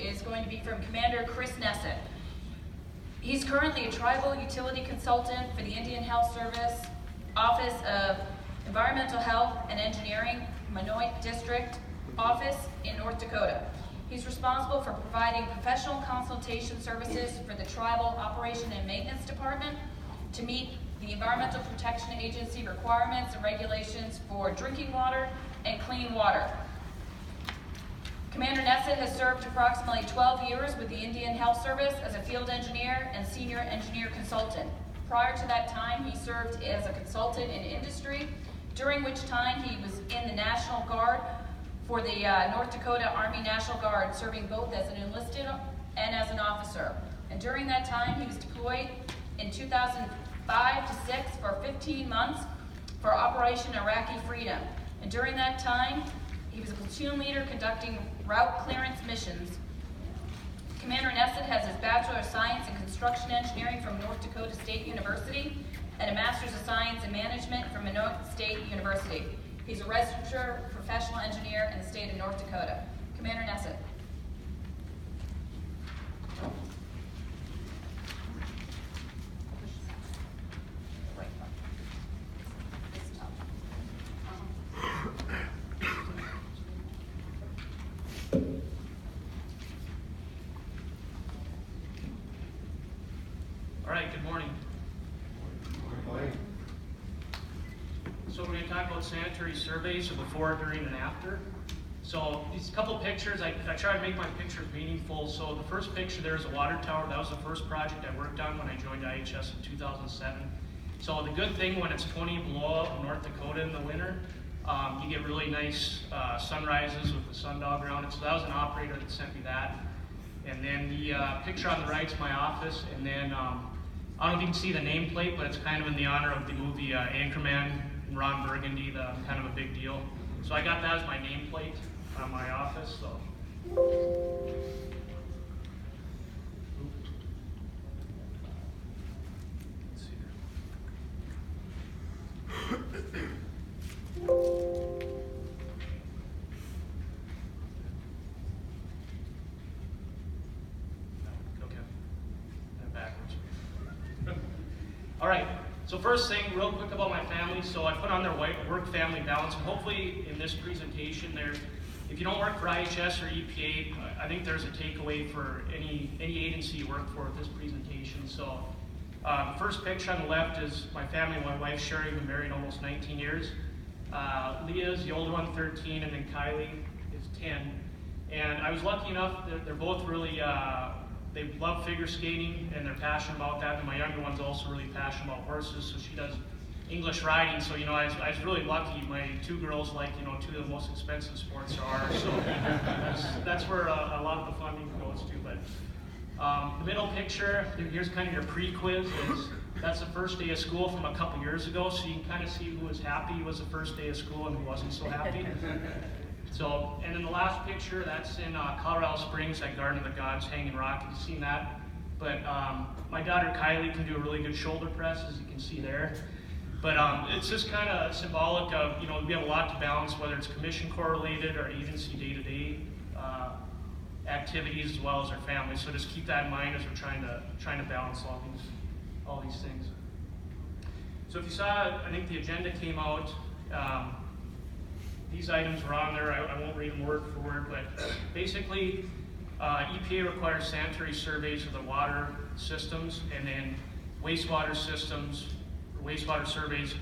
is going to be from Commander Kris Neset. He's currently a tribal utility consultant for the Indian Health Service, Office of Environmental Health and Engineering, Minoit District Office in North Dakota. He's responsible for providing professional consultation services for the Tribal Operation and Maintenance Department to meet the Environmental Protection Agency requirements and regulations for drinking water and clean water. Commander Neset has served approximately 12 years with the Indian Health Service as a field engineer and senior engineer consultant. Prior to that time, he served as a consultant in industry, during which time he was in the National Guard for the North Dakota Army National Guard, serving both as an enlisted and as an officer. And during that time, he was deployed in 2005 to 6 for 15 months for Operation Iraqi Freedom. And during that time, he was a platoon leader conducting route clearance missions. Commander Neset has his Bachelor of Science in Construction Engineering from North Dakota State University and a Master's of Science in Management from Minoit State University. He's a registered professional engineer in the state of North Dakota. Commander Neset. All right, good morning. Good morning. So we're going to talk about sanitary surveys, so before, during, and after. So these couple pictures, I try to make my pictures meaningful. So the first picture there is a water tower. That was the first project I worked on when I joined IHS in 2007. So the good thing when it's 20 below in North Dakota in the winter, you get really nice sunrises with the sundog around it. So that was an operator that sent me that. And then the picture on the right is my office. And then I don't know if you can see the nameplate, but it's kind of in the honor of the movie Anchorman and Ron Burgundy, kind of a big deal. So I got that as my nameplate on my office. So. Let's see here. All right, so first thing, real quick about my family. So I put on their work-family balance, and hopefully in this presentation there, if you don't work for IHS or EPA, I think there's a takeaway for any agency you work for with this presentation. So the first picture on the left is my family. My wife Sherry, been married almost 19 years. Leah is the older one, 13, and then Kylie is 10. And I was lucky enough that they're both really, they love figure skating and they're passionate about that. And my younger one's also really passionate about horses, so she does English riding. So, I was really lucky. My two girls like, two of the most expensive sports there are. So that's where a lot of the funding goes to. But the middle picture, here's kind of your pre-quiz. That's the first day of school from a couple years ago. So you can kind of see who was happy was the first day of school and who wasn't so happy. So, and then the last picture, that's in Colorado Springs at Garden of the Gods, Hanging Rock. You've seen that. But my daughter Kylie can do a really good shoulder press, as you can see there. But it's just kind of symbolic of, we have a lot to balance, whether it's commission correlated or agency day-to-day activities, as well as our family. So just keep that in mind as we're trying to balance all these things. So if you saw, I think the agenda came out. These items were on there. I won't read them word for word, but basically EPA requires sanitary surveys of the water systems, and then wastewater systems, or wastewater surveys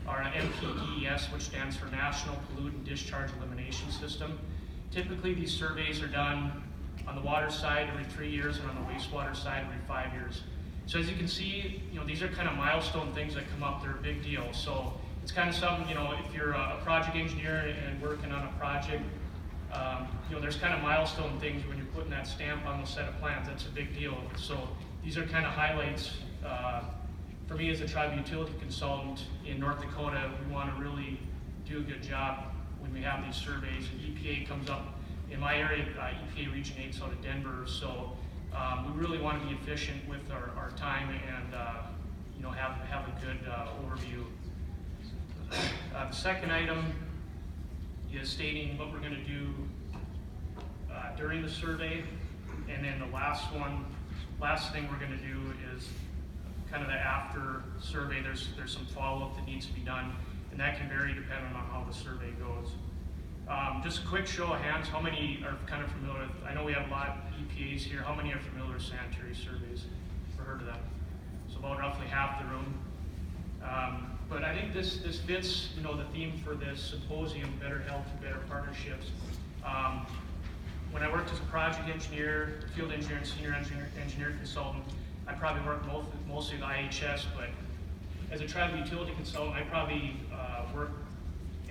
are NPDES, which stands for National Pollutant Discharge Elimination System. Typically these surveys are done on the water side every 3 years and on the wastewater side every 5 years. So as you can see, these are kind of milestone things that come up. They're a big deal. So it's kind of something, if you're a project engineer and working on a project, there's kind of milestone things when you're putting that stamp on those set of plans. That's a big deal. So these are kind of highlights. For me as a tribal utility consultant in North Dakota, we want to really do a good job when we have these surveys. And EPA comes up in my area, EPA Region 8's out of Denver. So we really want to be efficient with our time and have a good overview. The second item is stating what we're going to do during the survey. And then the last thing we're going to do is kind of the after survey. There's some follow-up that needs to be done, and that can vary depending on how the survey goes. Just a quick show of hands, how many are kind of familiar with, I know we have a lot of EPAs here, how many are familiar with sanitary surveys or heard of them? So about roughly half the room. But I think this fits, the theme for this symposium, Better Health and Better Partnerships. When I worked as a project engineer, field engineer, and senior engineer consultant, I probably worked mostly with IHS, but as a tribal utility consultant, I probably work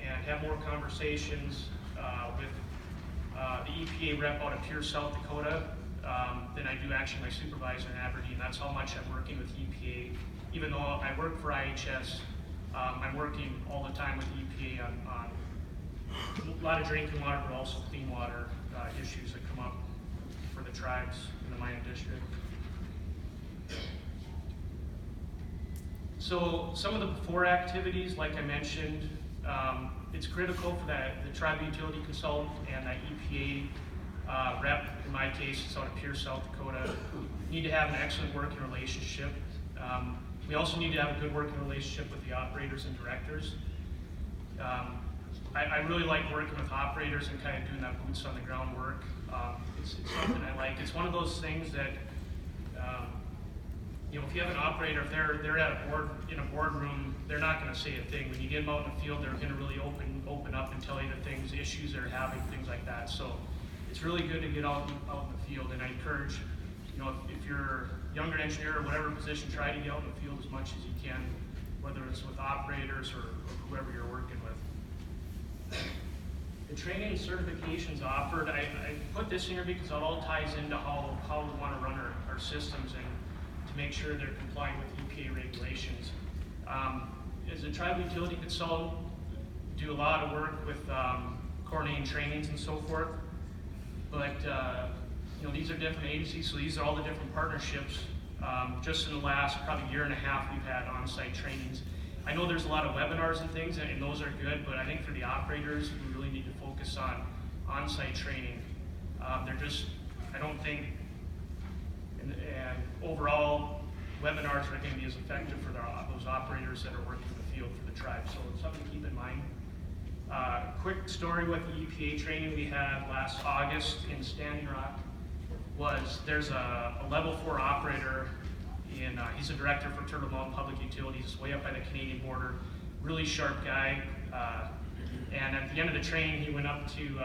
and have more conversations with the EPA rep out of Pure, South Dakota than I do actually my supervisor in Aberdeen. That's how much I'm working with EPA. Even though I work for IHS, I'm working all the time with EPA on a lot of drinking water, but also clean water issues that come up for the tribes in the mining district. So some of the before activities, like I mentioned, it's critical for the tribal utility consultant and that EPA rep, in my case, it's out of Pure, South Dakota, need to have an excellent working relationship. We also need to have a good working relationship with the operators and directors. I really like working with operators and kind of doing that boots on the ground work. It's something I like. It's one of those things that, if you have an operator, if they're at in a boardroom, they're not going to say a thing. When you get them out in the field, they're going to really open up and tell you the things, issues they're having, things like that. So it's really good to get out in the field, and I encourage, if you're a younger engineer or whatever position, try to get out in the field as much as you can, whether it's with operators or whoever you're working with. The training and certifications offered, I put this in here because it all ties into how we want to run our systems and to make sure they're complying with EPA regulations. As a tribal utility consultant, do a lot of work with coordinating trainings and so forth. But these are different agencies, so these are all the different partnerships. Just in the last probably year and a half, we've had on-site trainings. I know there's a lot of webinars and things, and those are good, but I think for the operators, we really need to focus on on-site training. I don't think, and overall, webinars are going to be as effective for those operators that are working in the field for the tribe, so it's something to keep in mind. Quick story with the EPA training we had last August in Standing Rock was there's a level 4 operator he's a director for Turtle Mountain Public Utilities, way up by the Canadian border, really sharp guy. And at the end of the training, he went up to,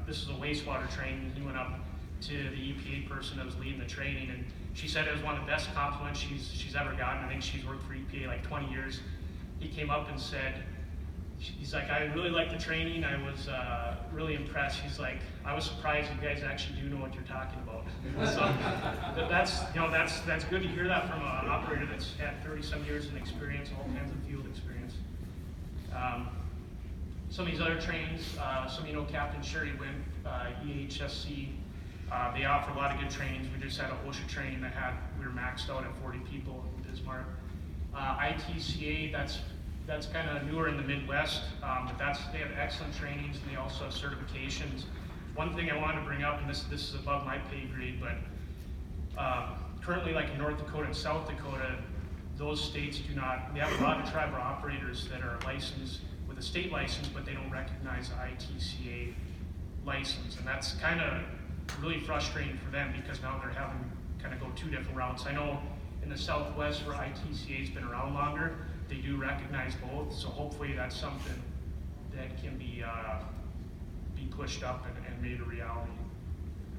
this is a wastewater training, he went up to the EPA person that was leading the training, and she said it was one of the best compliments she's ever gotten. I think she's worked for EPA like 20 years. He came up and said, he's like, I really liked the training. I was really impressed. He's like, I was surprised you guys actually do know what you're talking about. So that's good to hear that from an operator that's had 30-some years in experience, all kinds of field experience. Some of these other trainings, some of you know Captain Sherry Wynn, EHSC. They offer a lot of good trainings. We just had an OSHA training we were maxed out at 40 people in Bismarck. ITCA, that's kind of newer in the Midwest, but they have excellent trainings and they also have certifications. One thing I wanted to bring up, and this is above my pay grade, but currently, like in North Dakota and South Dakota, those states do not. They have a lot of tribal operators that are licensed with a state license, but they don't recognize the ITCA license, and that's kind of really frustrating for them because now they're having kind of go two different routes. I know in the Southwest where ITCA has been around longer, they do recognize both, so hopefully that's something that can be pushed up and made a reality.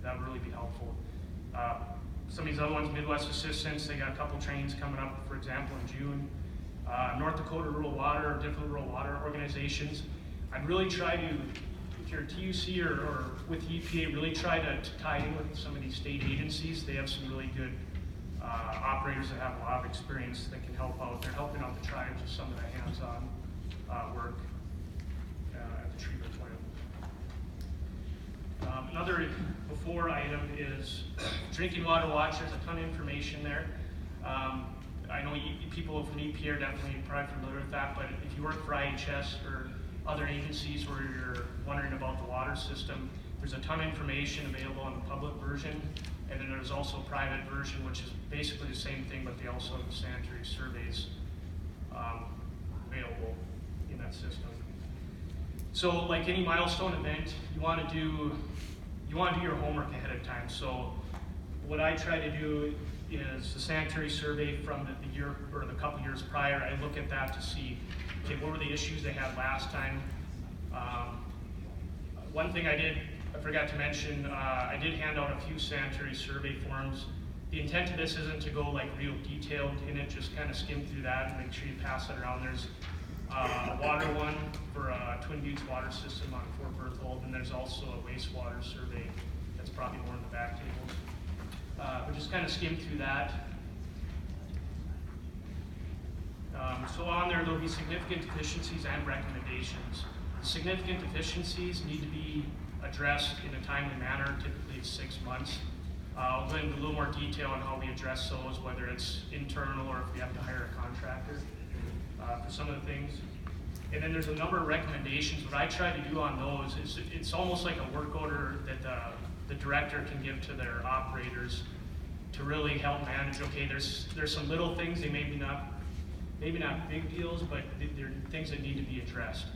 That would really be helpful. Some of these other ones, Midwest Assistance, they got a couple trainings coming up, for example, in June. North Dakota Rural Water, different rural water organizations. I'd really try to, if you're a TUC or with EPA, really try to tie in with some of these state agencies. They have some really good operators that have a lot of experience that can help out. They're helping out the tribes with some of the hands-on work at the treatment plant. Another before item is drinking water watch. There's a ton of information there. I know people from EPA are definitely probably familiar with that, but if you work for IHS or other agencies where you're wondering about the water system, there's a ton of information available on the public version. And then there's also a private version, which is basically the same thing, but they also have the sanitary surveys available in that system. So like any milestone event, you want to do your homework ahead of time. So what I try to do is the sanitary survey from the year or the couple years prior. I look at that to see, okay, what were the issues they had last time. One thing I forgot to mention, I did hand out a few sanitary survey forms. The intent of this isn't to go like real detailed in it, just kind of skim through that and make sure you pass it around. There's a water one for Twin Buttes water system on Fort Berthold, and there's also a wastewater survey that's probably more in the back tables. But just kind of skim through that. So on there, there'll be significant deficiencies and recommendations. Significant deficiencies need to be addressed in a timely manner, typically it's 6 months. I'll go into a little more detail on how we address those, whether it's internal or if we have to hire a contractor for some of the things. And then there's a number of recommendations. What I try to do on those is it's almost like a work order that the director can give to their operators to really help manage. Okay, there's some little things, they maybe not big deals, but they're things that need to be addressed.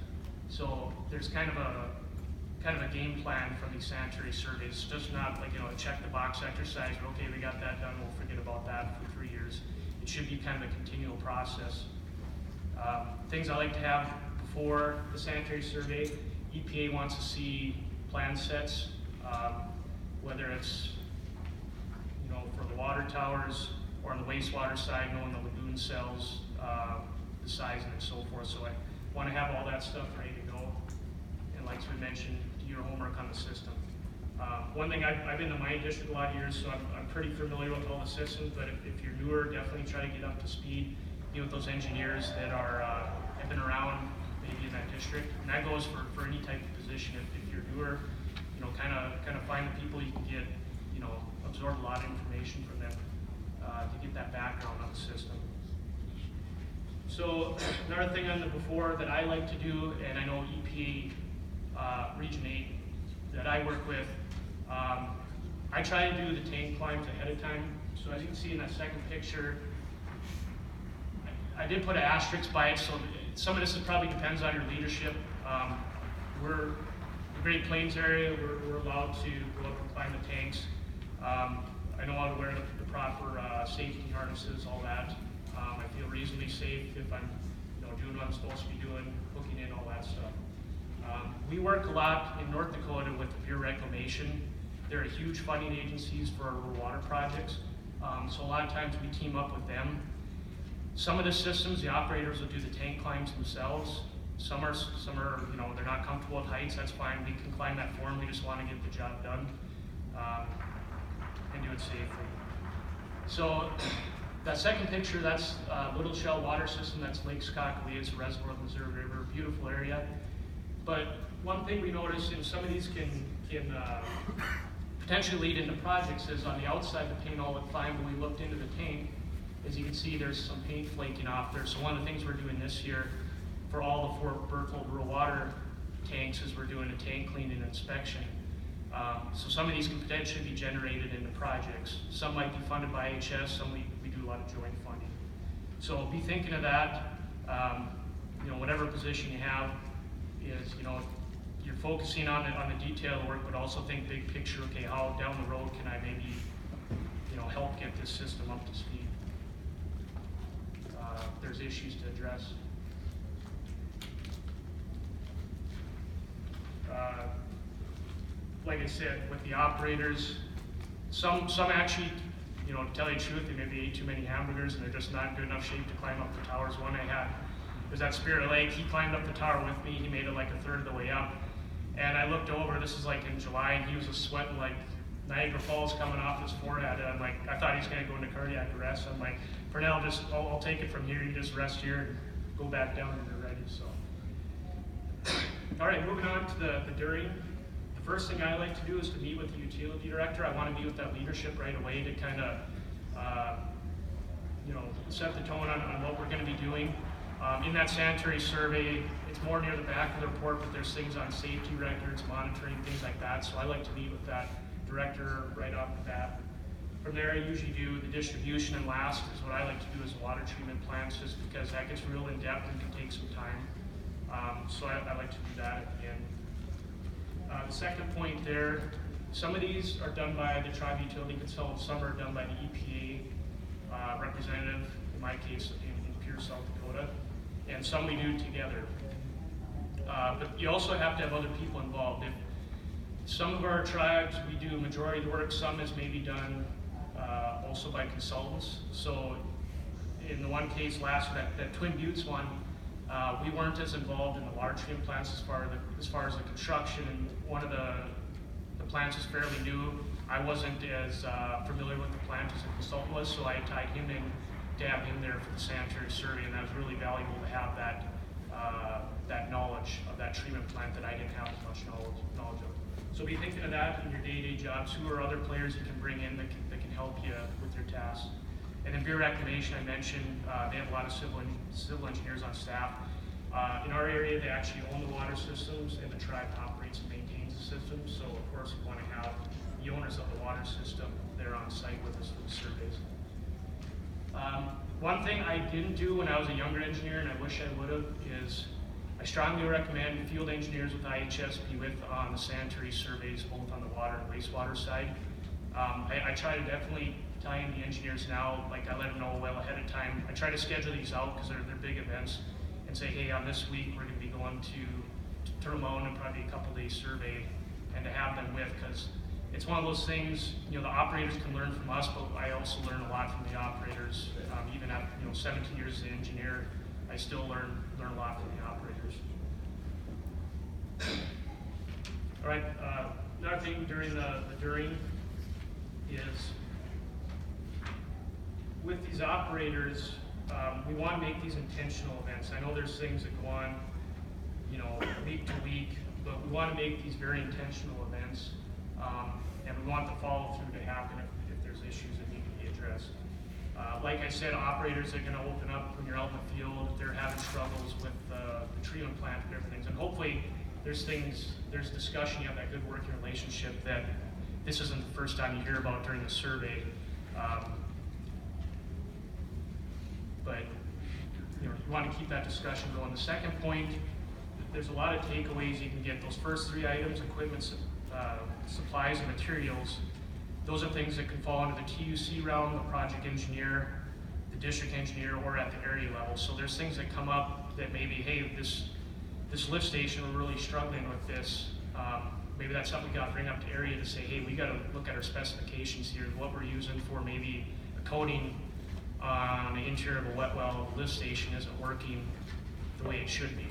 So there's kind of a game plan from these sanitary surveys. It's just not like, a check the box exercise, or okay, we got that done, we'll forget about that for 3 years. It should be kind of a continual process. Things I like to have before the sanitary survey, EPA wants to see plan sets, whether it's for the water towers or on the wastewater side, knowing the lagoon cells, the size and so forth. So I want to have all that stuff ready to go. And like we mentioned, do your homework on the system. One thing, I've been in the mine district a lot of years, so I'm pretty familiar with all the systems, but if you're newer, definitely try to get up to speed. With those engineers that have been around maybe in that district, and that goes for any type of position. If you're newer, kind of find the people you can get, absorb a lot of information from them to get that background on the system. So another thing on the before that I like to do, and I know EPA Region 8 that I work with, I try to do the tank climbs ahead of time. So as you can see in that second picture, I did put an asterisk by it, so some of this probably depends on your leadership. We're the Great Plains area, we're allowed to go up and climb the tanks. I know how to wear the proper safety harnesses, all that. I feel reasonably safe if I'm doing what I'm supposed to be doing, hooking in, all that stuff. We work a lot in North Dakota with the Bureau of Reclamation. They're huge funding agencies for our rural water projects. So a lot of times we team up with them. Some of the systems, the operators will do the tank climbs themselves. Some are they're not comfortable with heights, that's fine. We can climb that for them. We just want to get the job done and do it safely. So that second picture, that's Little Shell water system. That's Lake Skakawea. It's a reservoir of the Missouri River, beautiful area. But one thing we noticed, some of these can potentially lead into projects, is on the outside the paint all looked fine. When we looked into the tank, as you can see, there's some paint flaking off there. So one of the things we're doing this year for all the Fort Berthold rural water tanks is we're doing a tank cleaning inspection. So some of these can potentially be generated into projects. Some might be funded by HS, some we do a lot of joint funding. So be thinking of that. Whatever position you have is, you're focusing on the detail of the work, but also think big picture. Okay, how down the road can I maybe, help get this system up to speed? There's issues to address. Like I said, with the operators, some actually, to tell you the truth, they maybe ate too many hamburgers and they're just not in good enough shape to climb up the towers. One I had was at Spirit Lake. He climbed up the tower with me. He made it like a third of the way up. And I looked over, this is like in July, and he was just sweating like Niagara Falls coming off his forehead. And I'm like, I thought he was gonna go into cardiac arrest. I'm like, Pernell, I'll take it from here. You just rest here and go back down when you're ready. So, all right, moving on to the during. The first thing I like to do is to meet with the utility director. I want to meet with that leadership right away to kind of, set the tone on what we're going to be doing. In that sanitary survey, it's more near the back of the report, but there's things on safety records, monitoring, things like that. So I like to meet with that director right off the bat. From there, I usually do the distribution, and last is what I like to do is water treatment plants, just because that gets real in depth and can take some time. So I like to do that at the end. The second point there, some of these are done by the tribe utility consultant, some are done by the EPA representative, in my case in Pure, South Dakota, and some we do together. But you also have to have other people involved. If some of our tribes, we do majority of the work, some is maybe done also by consultants. So in the one case last, that Twin Buttes one, we weren't as involved in the water treatment plants as far as the construction, and one of the plants is fairly new. I wasn't as familiar with the plant as the consultant was, so I tied him in to have him there for the sanitary survey, and that was really valuable to have that knowledge of that treatment plant that I didn't have as much knowledge of. So be thinking of that in your day-to-day jobs. Who are other players you can bring in that can help you with your tasks? And then Bureau Reclamation, I mentioned, they have a lot of civil engineers on staff. In our area, they actually own the water systems, and the tribe operates and maintains the system. So of course, we want to have the owners of the water system there on site with us for the surveys. One thing I didn't do when I was a younger engineer, and I wish I would have, is I strongly recommend field engineers with IHS be with on the sanitary surveys, both on the water and wastewater side. I try to definitely tie in the engineers now, like I let them know well ahead of time. I try to schedule these out because they're big events, and say, hey, on this week we're going to be going to Turtle Mountain and probably a couple days survey, and to have them with, because it's one of those things, you know, the operators can learn from us, but I also learn a lot from the operators. Even after 17 years as an engineer, I still learn a lot from the operators. All right, another thing during is with these operators, we want to make these intentional events. I know there's things that go on, week to week, but we want to make these very intentional events, and we want the follow through to happen if there's issues that need to be addressed. Like I said, operators are going to open up when you're out in the field if they're having struggles with the treatment plant and different things, and hopefully there's discussion, you have that good working relationship that this isn't the first time you hear about during the survey. But you want to keep that discussion going. The second point, there's a lot of takeaways you can get. Those first three items, equipment, supplies, and materials, those are things that can fall into the TUC realm, the project engineer, the district engineer, or at the area level. So there's things that come up that maybe, hey, this lift station, we're really struggling with this. Maybe that's something we got to bring up to area to say, hey, we got to look at our specifications here, what we're using for maybe a coating on the interior of a wet well. The lift station isn't working the way it should be.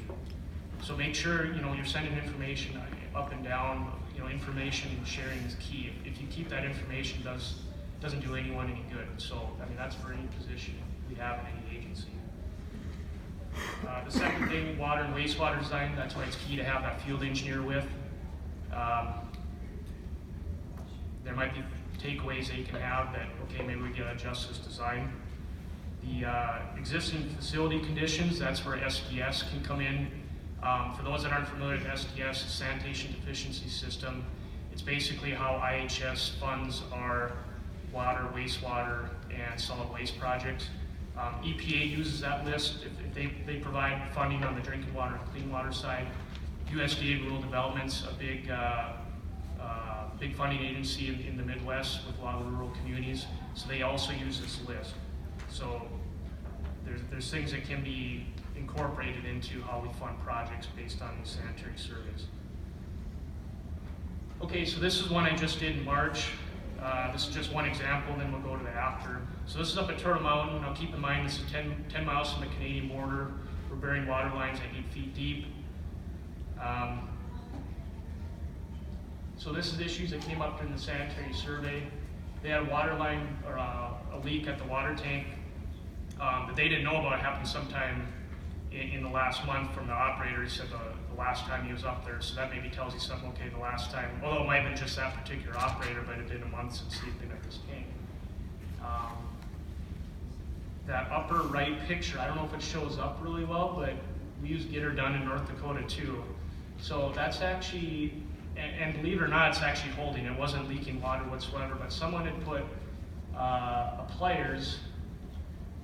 So make sure you're sending information up and down. Information sharing is key. If you keep that information, doesn't do anyone any good. So that's for any position we have in any agency. The second thing, water and wastewater design. That's why it's key to have that field engineer with. There might be takeaways that you can have that, okay, maybe we got to adjust this design. The existing facility conditions, that's where SDS can come in. For those that aren't familiar with SDS, Sanitation Deficiency System, it's basically how IHS funds our water, wastewater, and solid waste projects. EPA uses that list if they provide funding on the drinking water and clean water side. USDA Rural Development's a big funding agency in the Midwest with a lot of rural communities, so they also use this list. So there's things that can be incorporated into how we fund projects based on these sanitary surveys. Okay, so this is one I just did in March. This is just one example, then we'll go to the after. So this is up at Turtle Mountain. Now keep in mind this is 10 miles from the Canadian border. We're burying water lines at 8 feet deep. So this is issues that came up during the sanitary survey. They had a water line or a leak at the water tank that they didn't know about. It happened sometime in the last month from the operator. He said the last time he was up there, so that maybe tells you something. Okay, the last time, although it might have been just that particular operator, but it had been a month since he'd been at this tank. That upper right picture, I don't know if it shows up really well, but we use Get Her Done in North Dakota too. So that's actually, and believe it or not, it's actually holding. It wasn't leaking water whatsoever, but someone had put a pliers,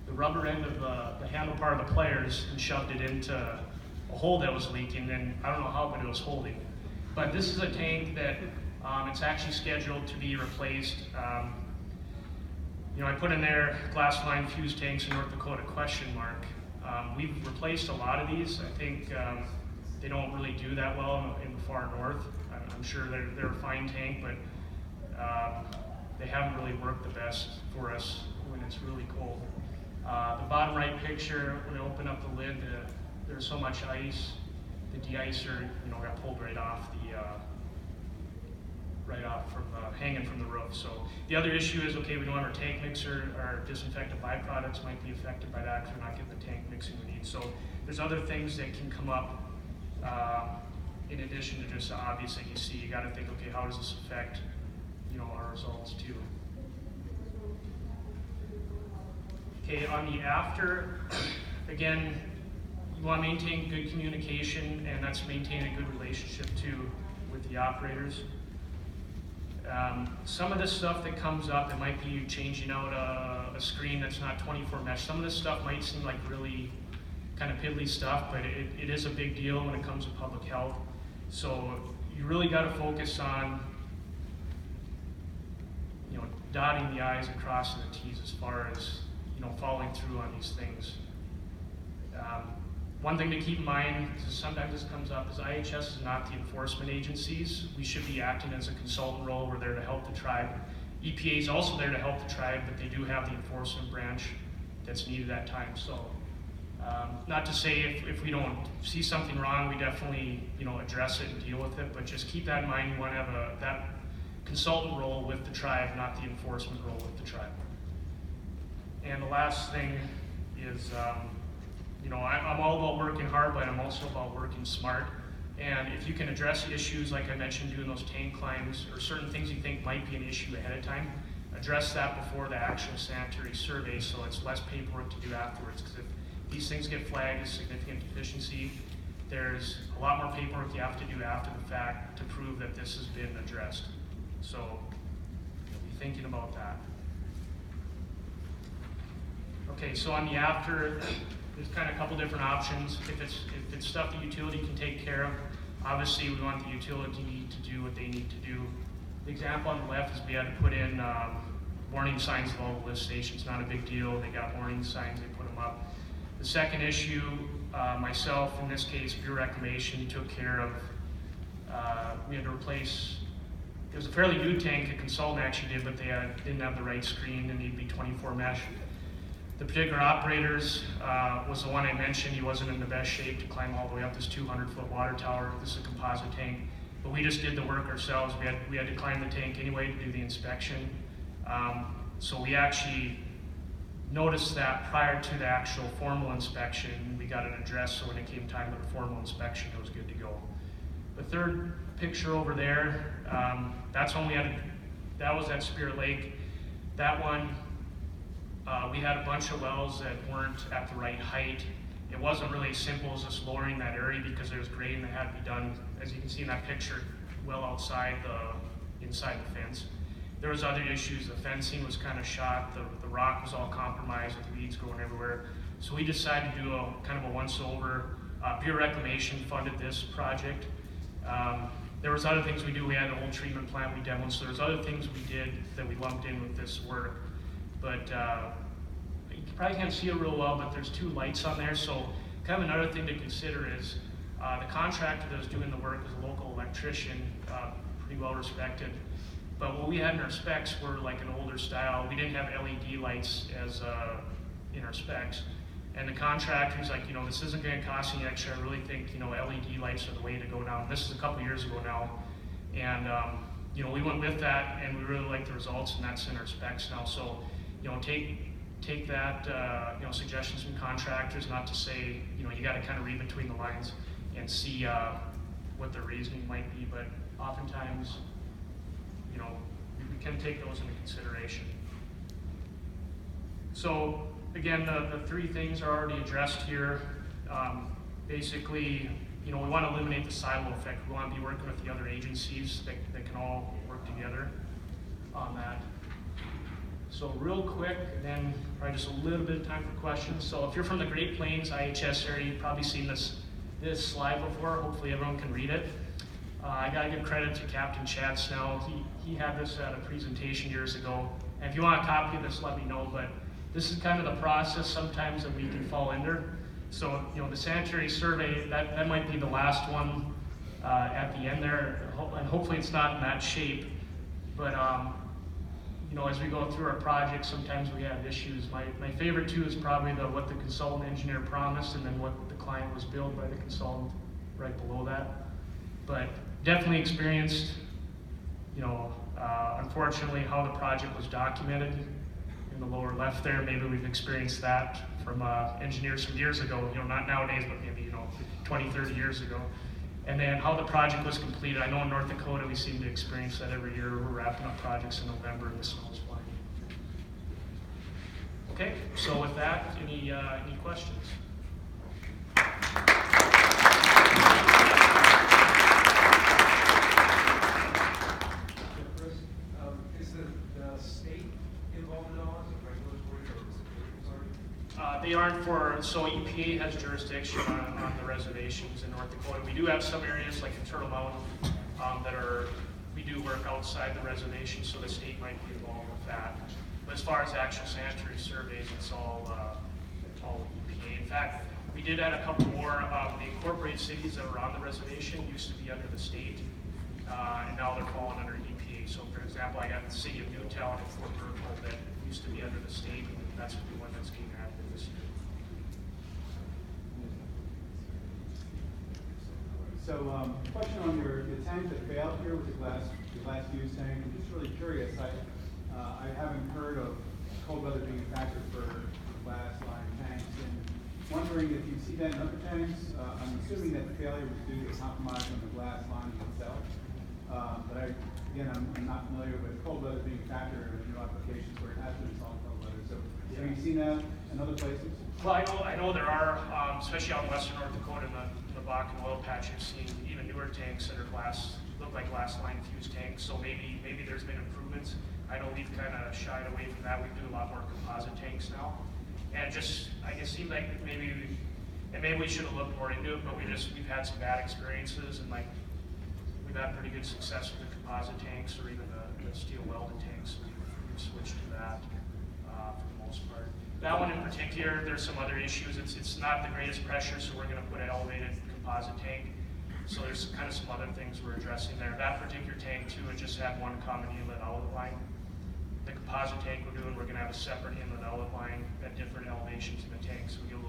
the rubber end of the handle part of the pliers, and shoved it into a hole that was leaking, and I don't know how, but it was holding. But this is a tank that it's actually scheduled to be replaced. I put in there glass line fuse tanks in North Dakota, ? We've replaced a lot of these. I think they don't really do that well in the far north. I'm sure they're a fine tank, but they haven't really worked the best for us when it's really cold. The bottom right picture, when I open up the lid, there's so much ice, the de-icer, got pulled right off from hanging from the roof. So the other issue is, okay, we don't have our tank mixer, our disinfectant byproducts might be affected by that because we're not getting the tank mixing we need. So there's other things that can come up in addition to just the obvious that you see. You got to think, okay, how does this affect, our results too? Okay, on the after, again, you want to maintain good communication, and that's maintaining a good relationship too with the operators. Some of this stuff that comes up, it might be you changing out a screen that's not 24 mesh. Some of this stuff might seem like really kind of piddly stuff, but it is a big deal when it comes to public health. So you really got to focus on dotting the I's and crossing the T's as far as following through on these things. One thing to keep in mind, is sometimes this comes up, is IHS is not the enforcement agencies. We should be acting as a consultant role. We're there to help the tribe. EPA is also there to help the tribe, but they do have the enforcement branch that's needed at times. So, not to say if we don't see something wrong, we definitely address it and deal with it. But just keep that in mind. You want to have that consultant role with the tribe, not the enforcement role with the tribe. And the last thing is, I'm all about working hard, but I'm also about working smart. And if you can address issues, like I mentioned, doing those tank climbs, or certain things you think might be an issue ahead of time, address that before the actual sanitary survey so it's less paperwork to do afterwards. Because if these things get flagged as significant deficiency, there's a lot more paperwork you have to do after the fact to prove that this has been addressed. So be thinking about that. Okay, so on the after, there's kind of a couple different options. If it's stuff the utility can take care of, obviously we want the utility to do what they need to do. The example on the left is we had to put in warning signs of all the lift stations. Not a big deal. They got warning signs, they put them up. The second issue, myself, in this case, Bureau Reclamation, took care of. We had to replace, it was a fairly new tank, a consultant actually did, but they didn't have the right screen, and needed to be 24 mesh. The particular operators was the one I mentioned. He wasn't in the best shape to climb all the way up this 200-foot water tower. This is a composite tank, but we just did the work ourselves. We had to climb the tank anyway to do the inspection. So we actually noticed that prior to the actual formal inspection. We got it addressed, so when it came time for the formal inspection, it was good to go. The third picture over there, that's when that was at Spirit Lake. That one, we had a bunch of wells that weren't at the right height. It wasn't really as simple as just lowering that area because there was grading that had to be done, as you can see in that picture, well outside inside the fence. There was other issues. The fencing was kind of shot. The rock was all compromised with weeds growing everywhere. So we decided to do a kind of a once-over. Bureau Reclamation funded this project. There was other things we do. We had an old treatment plant we demoed. So there's other things we did that we lumped in with this work. But you probably can't see it real well, but there's two lights on there. So kind of another thing to consider is the contractor that was doing the work was a local electrician, pretty well respected. But what we had in our specs were like an older style. We didn't have LED lights as in our specs. And the contractor's like, this isn't going to cost any extra. I really think, LED lights are the way to go now. This is a couple years ago now. And, we went with that, and we really like the results, and that's in our specs now. So, take that, suggestions from contractors, not to say, you got to kind of read between the lines and see what their reasoning might be, but oftentimes, we can take those into consideration. So, again, the three things are already addressed here. Basically, we want to eliminate the silo effect. We want to be working with the other agencies that can all work together on that. So real quick, and then probably just a little bit of time for questions. So if you're from the Great Plains, IHS area, you've probably seen this slide before. Hopefully everyone can read it. I gotta give credit to Captain Chad Snell. He had this at a presentation years ago. And if you want a copy of this, let me know. But this is kind of the process sometimes that we can fall under. So, you know, the sanitary survey, that might be the last one at the end there. And hopefully it's not in that shape. But, you know, as we go through our project, sometimes we have issues. My favorite two is probably what the consultant engineer promised and then what the client was billed by the consultant right below that. But definitely experienced, you know, unfortunately how the project was documented in the lower left there. Maybe we've experienced that from engineers from years ago, you know, not nowadays, but maybe, you know, 20, 30 years ago. And then how the project was completed. I know in North Dakota we seem to experience that every year. We're wrapping up projects in November and the snow's flying. Okay, so with that, any questions? Chris, is the state involved at all as a regulatory or is it authority? They aren't so EPA has jurisdiction on the reservations in North Dakota. We do have some areas like in Turtle Mountain we do work outside the reservation, so the state might be involved with that. But as far as actual sanitary surveys, it's all EPA. In fact, we did add a couple more. The incorporated cities that were on the reservation used to be under the state, and now they're falling under EPA. So for example, I got the city of Newtown and Fort Berthold that used to be under the state, and that's the one that's getting added this year. So, question on your tank that failed here with the glass fuse tank. I'm just really curious. I haven't heard of cold weather being a factor for glass line tanks, and wondering if you see that in other tanks. I'm assuming that the failure was due to compromise on the glass line itself. But I'm not familiar with cold weather being a factor in new applications where it has been installed cold weather. So, have you seen that in other places? Well, I know there are, especially out in western North Dakota in the Bakken oil patch, you've seen even newer tanks that are look like glass line fuse tanks. So maybe there's been improvements. I know we've kind of shied away from that. We do a lot more composite tanks now, and I guess seemed like maybe we should have looked more into it. But we've had some bad experiences, and like we've had pretty good success with the composite tanks or even the steel welded tanks. So we've switched to that for the most part. That one in particular, there's some other issues. It's not the greatest pressure, so we're going to put an elevated composite tank. So there's kind of some other things we're addressing there. That particular tank too, it just had one common inlet outlet line. The composite tank we're going to have a separate inlet outlet line at different elevations in the tank, so we get a